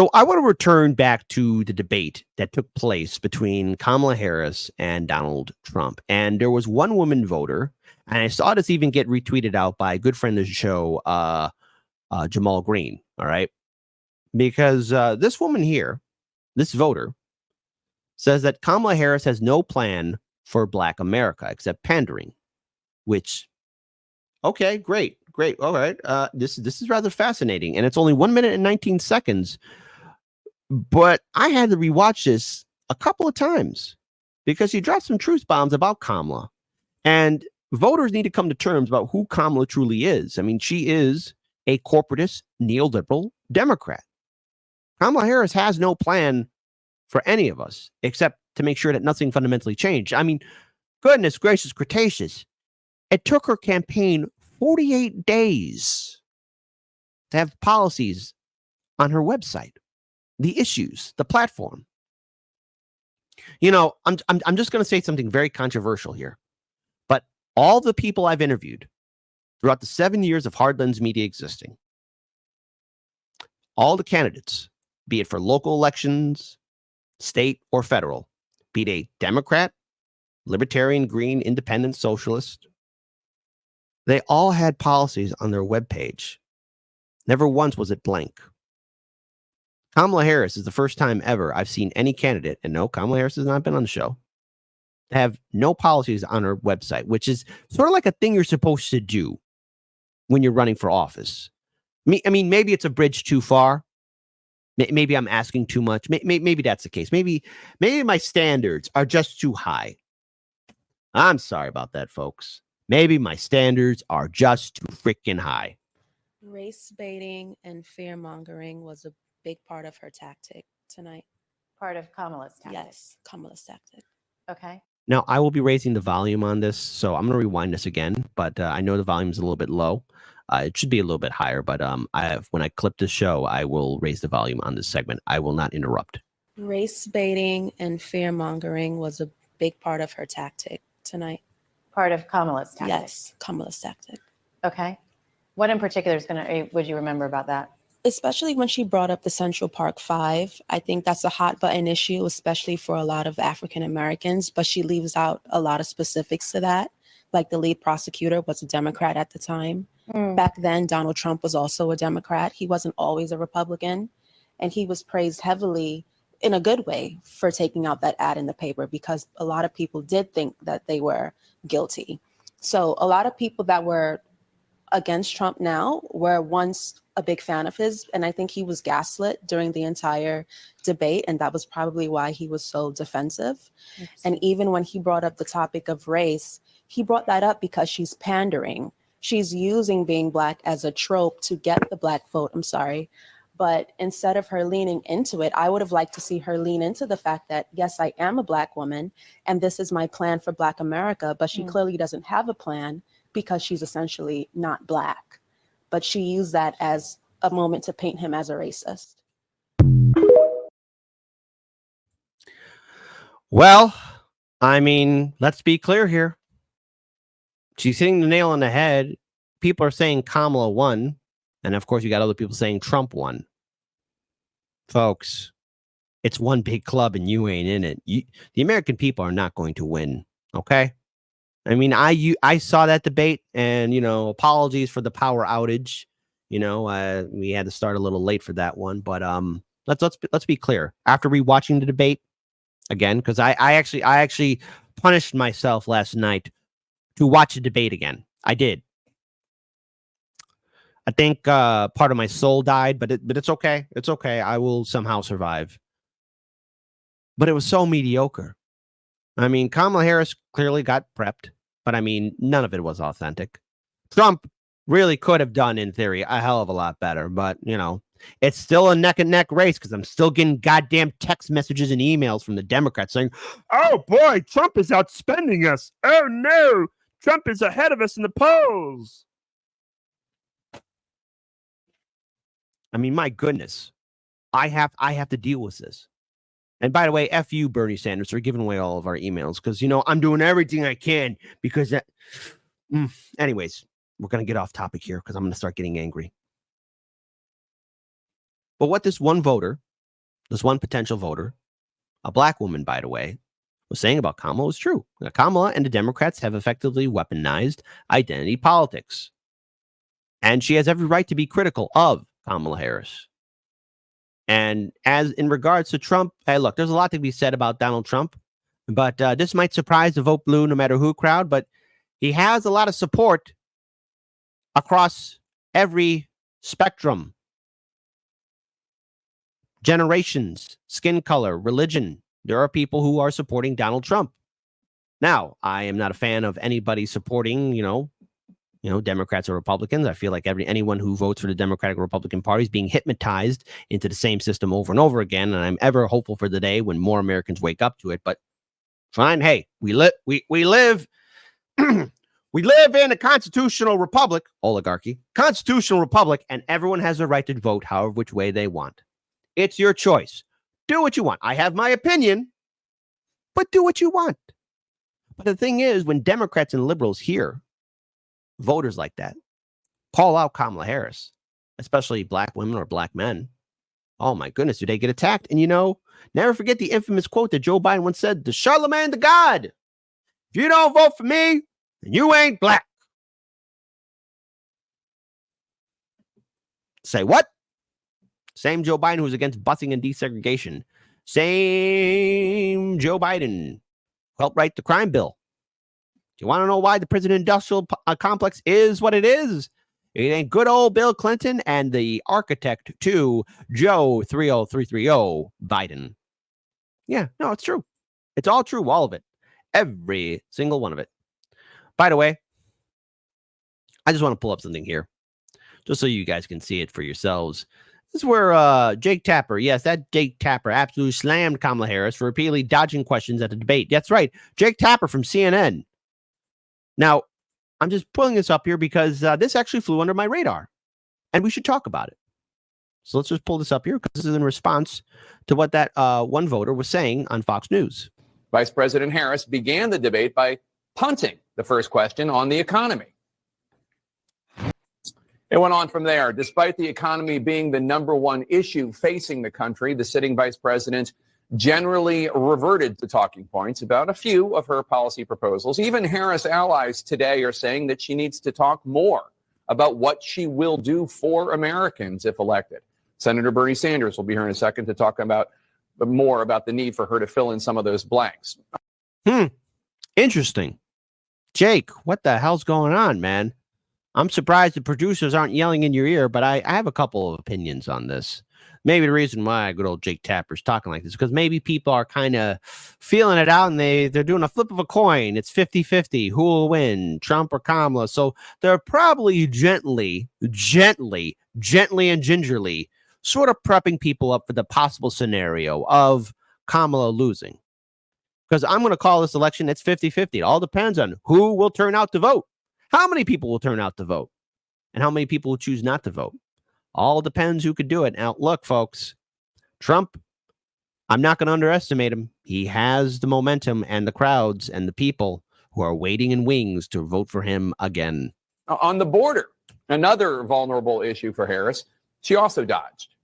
So I want to return back to the debate that took place between Kamala Harris and Donald Trump. And there was one woman voter, and I saw this even get retweeted out by a good friend of the show, Jamal Green. All right. Because this woman here, this voter, says that Kamala Harris has no plan for Black America except pandering, which, okay, great. All right. This is rather fascinating. And it's only 1 minute and 19 seconds. But I had to rewatch this a couple of times because she dropped some truth bombs about Kamala. And voters need to come to terms about who Kamala truly is. I mean, she is a corporatist, neoliberal Democrat. Kamala Harris has no plan for any of us except to make sure that nothing fundamentally changed. I mean, goodness gracious, Cretaceous. It took her campaign 48 days to have policies on her website. The issues, the platform. You know, I'm just going to say something very controversial here, but all the people I've interviewed throughout the 7 years of Hard Lens Media existing, all the candidates, be it for local elections, state or federal, be it a Democrat, Libertarian, Green, Independent, Socialist, they all had policies on their webpage. Never once was it blank. Kamala Harris is the first time ever I've seen any candidate, and no, Kamala Harris has not been on the show, have no policies on her website, which is sort of like a thing you're supposed to do when you're running for office. I mean, maybe it's a bridge too far. Maybe I'm asking too much. Maybe that's the case. Maybe my standards are just too high. I'm sorry about that, folks. Maybe my standards are just too freaking high. Race baiting and fear mongering was a big part of her tactic tonight. Part of Kamala's tactic? Yes, Kamala's tactic. Okay. Now, I will be raising the volume on this, so I'm going to rewind this again, but I know the volume is a little bit low. It should be a little bit higher, but when I clip the show, I will raise the volume on this segment. I will not interrupt. Race baiting and fear mongering was a big part of her tactic tonight. Part of Kamala's tactic? Yes, Kamala's tactic. Okay. What in particular would you remember about that? Especially when she brought up the Central Park Five. I think that's a hot button issue, especially for a lot of African Americans, but she leaves out a lot of specifics to that. Like the lead prosecutor was a Democrat at the time. Back then, Donald Trump was also a Democrat. He wasn't always a Republican. And he was praised heavily in a good way for taking out that ad in the paper because a lot of people did think that they were guilty. So a lot of people that were against Trump now were once a big fan of his, and I think he was gaslit during the entire debate, and that was probably why he was so defensive. Yes. And even when he brought up the topic of race, he brought that up because she's pandering. She's using being Black as a trope to get the Black vote. I'm sorry. But instead of her leaning into it, I would have liked to see her lean into the fact that, yes, I am a Black woman, and this is my plan for Black America, but she clearly doesn't have a plan because she's essentially not Black. But she used that as a moment to paint him as a racist. Well, I mean, let's be clear here. She's hitting the nail on the head. People are saying Kamala won. And of course, you got other people saying Trump won. Folks, it's one big club and you ain't in it. The American people are not going to win. Okay? I mean, I saw that debate and, apologies for the power outage. We had to start a little late for that one, but let's be clear. After rewatching the debate again, because I actually punished myself last night to watch the debate again. I did. I think part of my soul died, but it's okay. It's okay. I will somehow survive. But it was so mediocre. I mean, Kamala Harris clearly got prepped, but I mean, none of it was authentic. Trump really could have done, in theory, a hell of a lot better, but, it's still a neck-and-neck race because I'm still getting goddamn text messages and emails from the Democrats saying, oh, boy, Trump is outspending us. Oh, no, Trump is ahead of us in the polls. I mean, my goodness, I have to deal with this. And by the way, F you, Bernie Sanders, for giving away all of our emails because, I'm doing everything I can because that. Anyways, we're going to get off topic here because I'm going to start getting angry. But what this one voter this one potential voter, a black woman, by the way, was saying about Kamala was true. Now, Kamala and the Democrats have effectively weaponized identity politics. And she has every right to be critical of Kamala Harris. And as in regards to Trump, hey, look, there's a lot to be said about Donald Trump, but this might surprise the vote blue no matter who crowd, but he has a lot of support across every spectrum, generations, skin color, religion. There are people who are supporting Donald Trump. Now, I am not a fan of anybody supporting, Democrats or Republicans. I feel like anyone who votes for the Democratic or Republican Party is being hypnotized into the same system over and over again. And I'm ever hopeful for the day when more Americans wake up to it. But fine, hey, we live we live in a constitutional republic, oligarchy, constitutional republic, and everyone has a right to vote however which way they want. It's your choice. Do what you want. I have my opinion, but do what you want. But the thing is, when Democrats and liberals hear voters like that call out Kamala Harris, especially black women or black men, oh my goodness, do they get attacked? And never forget the infamous quote that Joe Biden once said, "The Charlemagne the God. If you don't vote for me, then you ain't black." Say what? Same Joe Biden who's against busing and desegregation. Same Joe Biden helped write the crime bill. Do you want to know why the prison industrial complex is what it is? It ain't good old Bill Clinton and the architect to Joe 30330 Biden. Yeah, no, it's true. It's all true, all of it. Every single one of it. By the way, I just want to pull up something here, just so you guys can see it for yourselves. This is where Jake Tapper, yes, that Jake Tapper absolutely slammed Kamala Harris for repeatedly dodging questions at the debate. That's right, Jake Tapper from CNN. Now, I'm just pulling this up here because this actually flew under my radar, and we should talk about it. So let's just pull this up here because this is in response to what that one voter was saying on Fox News. Vice President Harris began the debate by punting the first question on the economy. It went on from there. Despite the economy being the number one issue facing the country, the sitting vice president generally reverted to talking points about a few of her policy proposals. Even Harris allies today are saying that she needs to talk more about what she will do for Americans if elected. Senator Bernie Sanders will be here in a second to talk about more about the need for her to fill in some of those blanks. Interesting. Jake, what the hell's going on, man? I'm surprised the producers aren't yelling in your ear, but I have a couple of opinions on this. Maybe the reason why good old Jake Tapper's talking like this, because maybe people are kind of feeling it out and they're doing a flip of a coin. It's 50-50. Who will win, Trump or Kamala? So they're probably gently and gingerly sort of prepping people up for the possible scenario of Kamala losing. Because I'm going to call this election, it's 50-50. It all depends on who will turn out to vote. How many people will turn out to vote? And how many people will choose not to vote? All depends who could do it. Now, look, folks, Trump, I'm not going to underestimate him. He has the momentum and the crowds and the people who are waiting in wings to vote for him again. On the border, another vulnerable issue for Harris, she also dodged.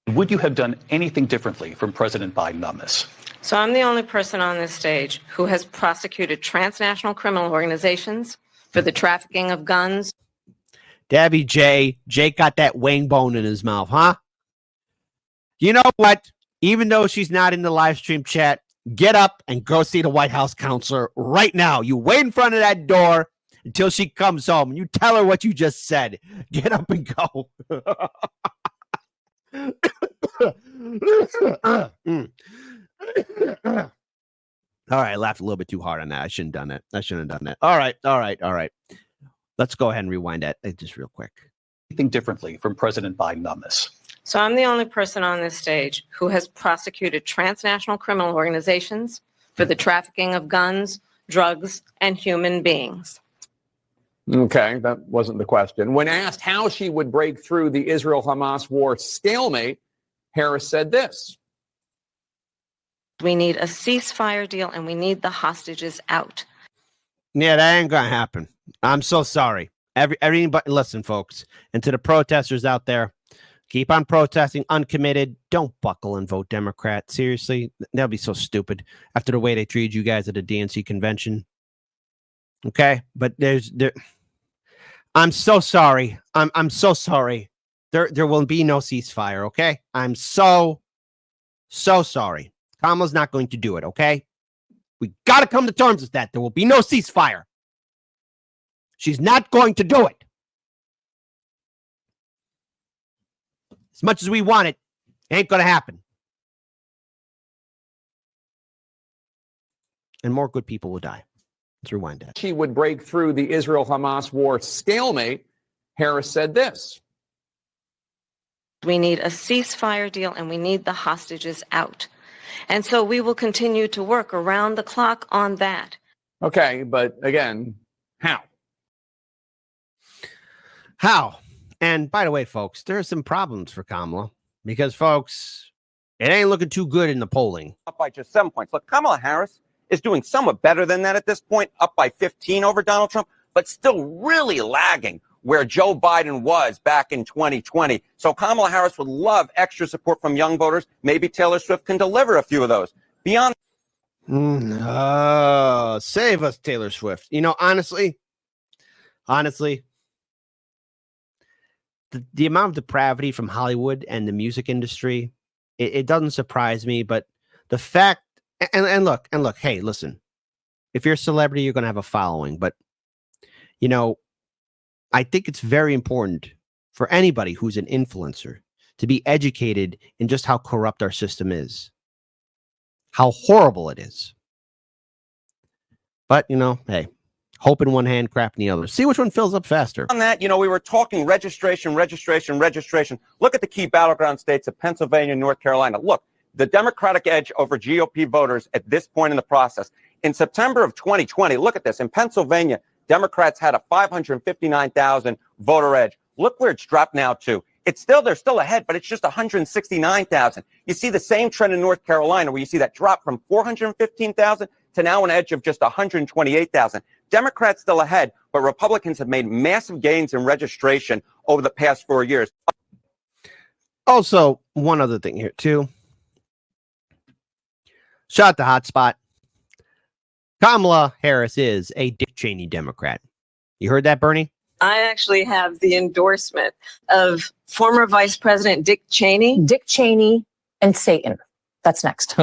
Would you have done anything differently from President Biden on this? So I'm the only person on this stage who has prosecuted transnational criminal organizations for the trafficking of guns. Debbie J. Jake got that wing bone in his mouth, huh? You know what? Even though she's not in the live stream chat, get up and go see the White House counselor right now. You wait in front of that door until she comes home. You tell her what you just said. Get up and go. All right, I laughed a little bit too hard on that. I shouldn't have done that. All right. Let's go ahead and rewind that just real quick. Anything differently from President Biden on this? So I'm the only person on this stage who has prosecuted transnational criminal organizations for the trafficking of guns, drugs, and human beings. Okay, that wasn't the question. When asked how she would break through the Israel-Hamas war stalemate, Harris said this. We need a ceasefire deal and we need the hostages out. Yeah, that ain't gonna happen. I'm so sorry. Everything but listen, folks, and to the protesters out there, Keep on protesting, uncommitted. Don't buckle and vote Democrat. Seriously, that'd be so stupid after the way they treated you guys at the DNC convention. Okay, but I'm so sorry. I'm so sorry. There will be no ceasefire. Okay, I'm so sorry. Kamala's not going to do it. Okay, we got to come to terms with that. There will be no ceasefire. She's not going to do it. As much as we want it, it ain't going to happen. And more good people will die. Let's rewind that. She would break through the Israel-Hamas war stalemate. Harris said this. We need a ceasefire deal and we need the hostages out. And so we will continue to work around the clock on that. Okay, but again, how? How? And by the way, folks, there are some problems for Kamala because, folks, it ain't looking too good in the polling. Up by just 7 points. Look, Kamala Harris is doing somewhat better than that at this point, up by 15 over Donald Trump, but still really lagging where Joe Biden was back in 2020. So Kamala Harris would love extra support from young voters. Maybe Taylor Swift can deliver a few of those. Beyond. Save us, Taylor Swift. You know, honestly, the amount of depravity from Hollywood and the music industry, it doesn't surprise me. But the fact, and look, hey, listen, if you're a celebrity, you're going to have a following. But, you know, I think it's very important for anybody who's an influencer to be educated in just how corrupt our system is, how horrible it is. But, you know, hey, hope in one hand, crap in the other. See which one fills up faster. On that, you know, we were talking registration. Look at the key battleground states of Pennsylvania and North Carolina. Look, the Democratic edge over GOP voters at this point in the process. In September of 2020, look at this. In Pennsylvania, Democrats had a 559,000 voter edge. Look where it's dropped now to. They're still ahead, but it's just 169,000. You see the same trend in North Carolina where you see that drop from 415,000 to now an edge of just 128,000. Democrats still ahead, but Republicans have made massive gains in registration over the past 4 years. Also, one other thing here, too. Shout out to Hotspot. Kamala Harris is a Dick Cheney Democrat. You heard that, Bernie? I actually have the endorsement of former Vice President Dick Cheney. Dick Cheney and Satan. That's next.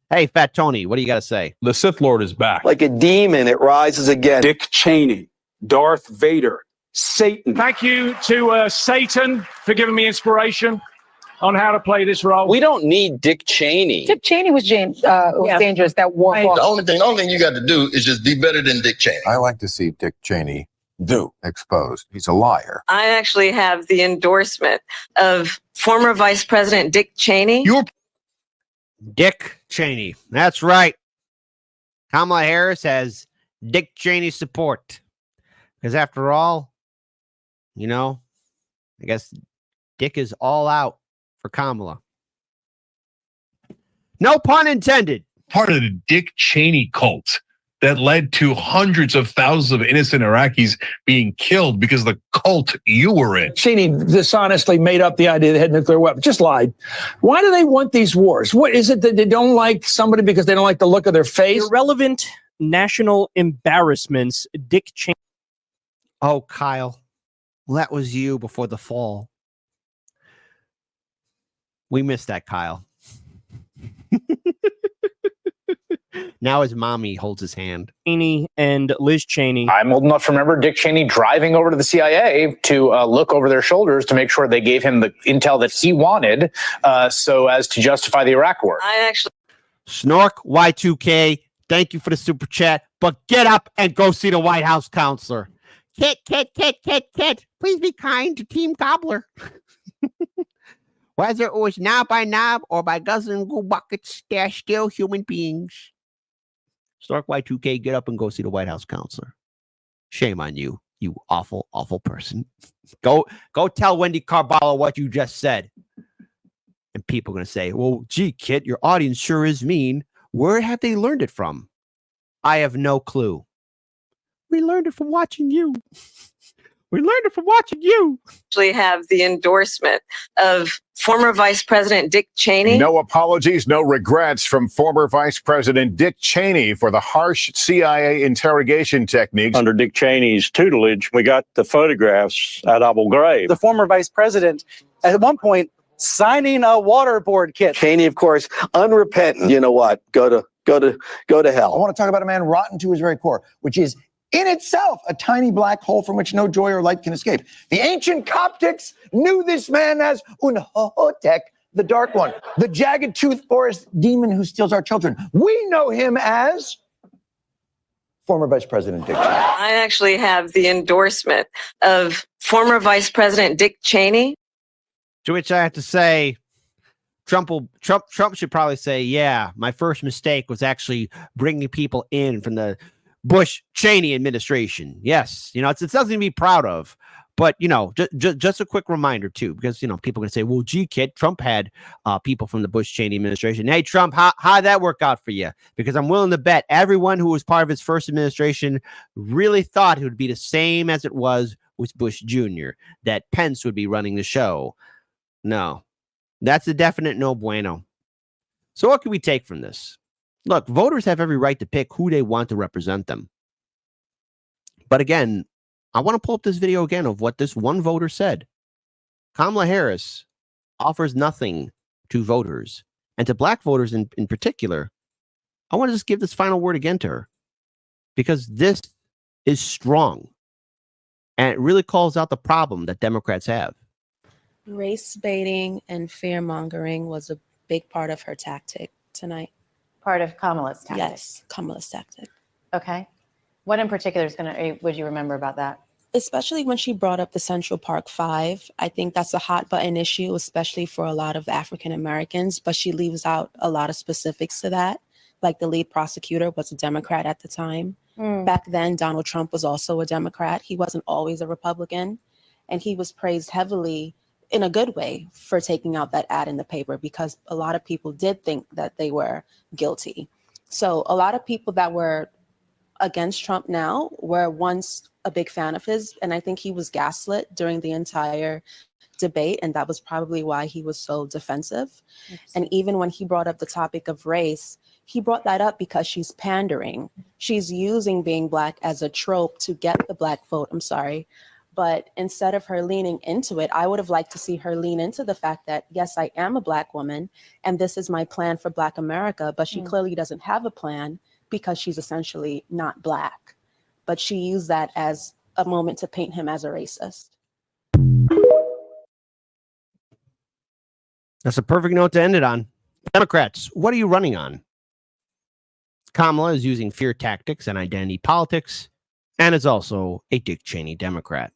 Hey, Fat Tony, what do you got to say? The Sith Lord is back. Like a demon, it rises again. Dick Cheney, Darth Vader, Satan. Thank you to Satan for giving me inspiration on how to play this role. We don't need Dick Cheney. Dick Cheney was dangerous. That war. The only thing you got to do is just be better than Dick Cheney. I like to see Dick Cheney exposed. He's a liar. I actually have the endorsement of former Vice President Dick Cheney. Dick Cheney. That's right. Kamala Harris has Dick Cheney support. Because after all, you know, I guess Dick is all out for Kamala. No pun intended. Part of the Dick Cheney cult that led to hundreds of thousands of innocent Iraqis being killed because of the cult you were in. Cheney dishonestly made up the idea they had nuclear weapons. Just lied. Why do they want these wars? What is it that they don't like somebody because they don't like the look of their face? Irrelevant national embarrassments. Dick Cheney. Oh, Kyle. Well, that was you before the fall. We missed that, Kyle. Now his mommy holds his hand. Cheney and Liz Cheney. I'm old enough to remember Dick Cheney driving over to the CIA to look over their shoulders to make sure they gave him the intel that he wanted so as to justify the Iraq war. I actually... Snork Y2K, thank you for the super chat, but get up and go see the White House counselor. Kit. Please be kind to Team Gobbler. Whether it was knob by knob or by guzzling goo buckets, they're still human beings. Stark Y2K, get up and go see the White House counselor. Shame on you, you awful, awful person. Go tell Wendy Carballo what you just said. And people are going to say, well, gee, Kit, your audience sure is mean. Where have they learned it from? I have no clue. We learned it from watching you. We learned it from watching you. Actually have the endorsement of former Vice President Dick Cheney. No apologies, no regrets from former Vice President Dick Cheney for the harsh CIA interrogation techniques. Under Dick Cheney's tutelage, we got the photographs at Abu Ghraib. The former vice president, at one point, signing a waterboard kit. Cheney, of course, unrepentant. You know what? Go to hell. I want to talk about a man rotten to his very core, which is in itself a tiny black hole from which no joy or light can escape. The ancient Coptics knew this man as Unhotek, the Dark One, the jagged tooth forest demon who steals our children. We know him as former Vice President Dick Cheney. I actually have the endorsement of former Vice President Dick Cheney. To which I have to say, Trump should probably say, yeah, my first mistake was actually bringing people in from the Bush-Cheney administration. Yes, it's something to be proud of. But, just a quick reminder, too, because, people are going to say, well, gee, kid, Trump had people from the Bush-Cheney administration. Hey, Trump, how'd that work out for you? Because I'm willing to bet everyone who was part of his first administration really thought it would be the same as it was with Bush Jr., that Pence would be running the show. No, that's a definite no bueno. So what can we take from this? Look, voters have every right to pick who they want to represent them. But again, I want to pull up this video again of what this one voter said. Kamala Harris offers nothing to voters, and to black voters in particular. I want to just give this final word again to her, because this is strong, and it really calls out the problem that Democrats have. Race baiting and fear mongering was a big part of her tactic tonight. Part of Kamala's tactic? Yes, Kamala's tactic. Okay. What in particular would you remember about that? Especially when she brought up the Central Park Five. I think that's a hot button issue, especially for a lot of African Americans, but she leaves out a lot of specifics to that. Like the lead prosecutor was a Democrat at the time. Back then, Donald Trump was also a Democrat. He wasn't always a Republican, and he was praised heavily in a good way for taking out that ad in the paper, because a lot of people did think that they were guilty. So a lot of people that were against Trump now were once a big fan of his, and I think he was gaslit during the entire debate, and that was probably why he was so defensive. Yes. And even when he brought up the topic of race, he brought that up because she's pandering. She's using being black as a trope to get the black vote. I'm sorry. But instead of her leaning into it, I would have liked to see her lean into the fact that, yes, I am a black woman, and this is my plan for Black America, but she clearly doesn't have a plan because she's essentially not black. But she used that as a moment to paint him as a racist. That's a perfect note to end it on. Democrats, what are you running on? Kamala is using fear tactics and identity politics, and is also a Dick Cheney Democrat.